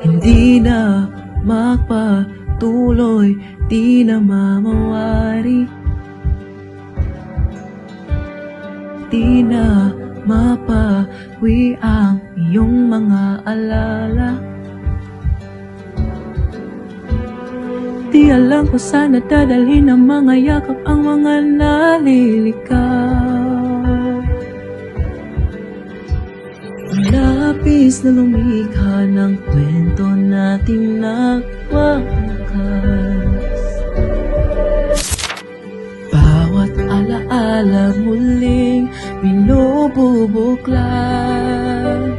Hindi na magpatuloy, di na mamawari, di na mapawi ang iyong mga alala. Di alam kung saan nadadalhin ng mga yakap ang mga nalilikaw. Lapis na lumikha ng kwento nating nagwawakas. Bawat alaala muling binububuklat.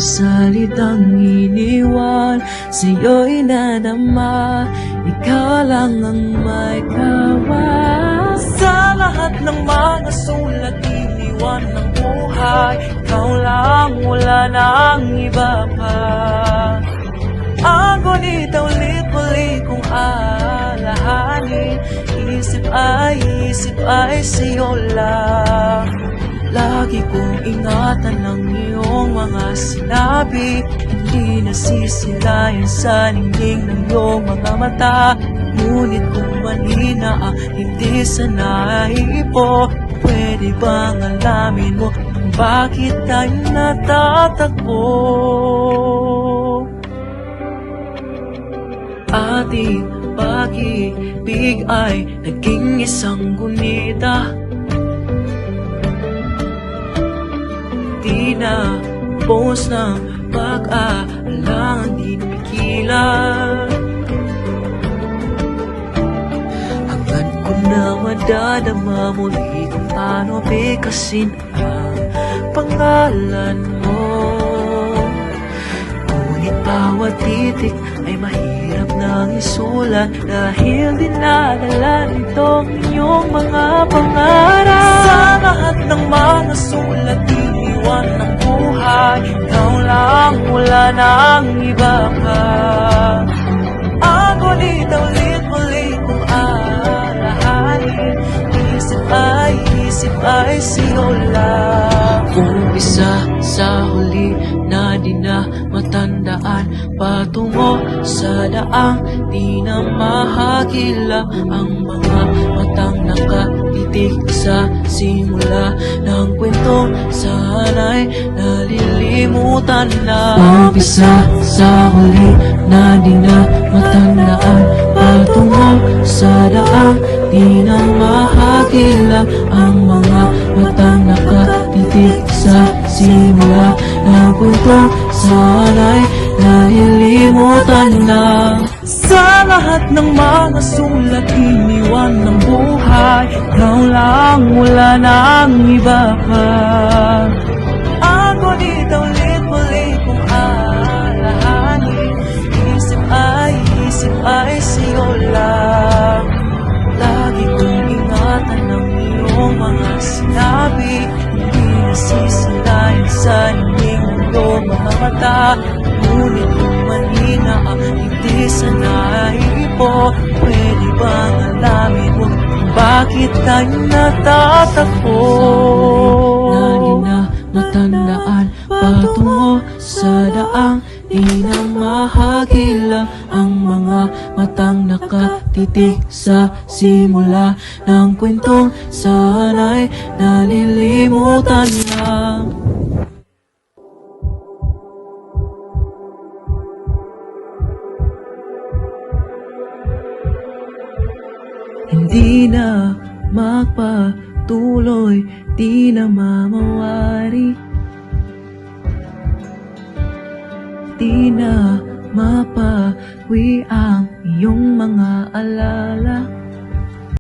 Salitang iniwan sa'yo'y nadama, ikaw lang ang may kawa. Sa lahat ng mga sulat iniwan ng buhay, ikaw lang, wala nang iba pa. Ang ngunit ulit muli kong alahanin, isip ay sa'yo lang. Lagi kong ingatan ang iyong mga sinabi, hindi nasisilayan sa ningning ng iyong mga mata. Ngunit kung manina ang hindi sana ipo, pwede bang alamin mo kung bakit tayo natatagpo? Ating pag-ibig ay naging isang gunita, di na bos ng pag-aalangan, di napigilan. Hanggang ko na madadama muli kung paano bigkasin ang pangalan mo. Ngunit bawat titik ay mahirap nang isulat, dahil dinadala nitong iyong mga pangarap. Sa lahat ng mga sulat iniwan ng buhay, ikaw lang, wala nang iba pa. Ang ulit muli kong alahanin, isip ay sa'yo lang. Umpisa sa huli na di na matandaan, patungo sa daang di na mahagila. Ang mga matang nakatitig sa simula ng kwentong sana'y nalilimutan na. Umpisa sa huli na di na matandaan, patungo sa daang di na mahagila. Ang mga matang nakatitig sa simula ng kwentong sana'y nalilimutan na. Sa lahat ng mga sulat iniwan ng buhay, ikaw lang, wala nang iba pa. Ang ulit muli kong alahanin, isip ay sa'yo lang. Lagi kong ingatan ang iyong mga sinabi, hindi nasisilayan sa ningning ng iyong mga mata. Ngunit kung manina ang hindi sana ipo, pwede bang alamin mo kung bakit tayo natatagpo? Na di na matandaan, patungo sa daang di na mahagila. Ang mga matang nakatitig sa simula ng kwentong sana'y nalilimutan na. Hindi na magpatuloy, di na mamawari, di na mapawi ang iyong mga alala.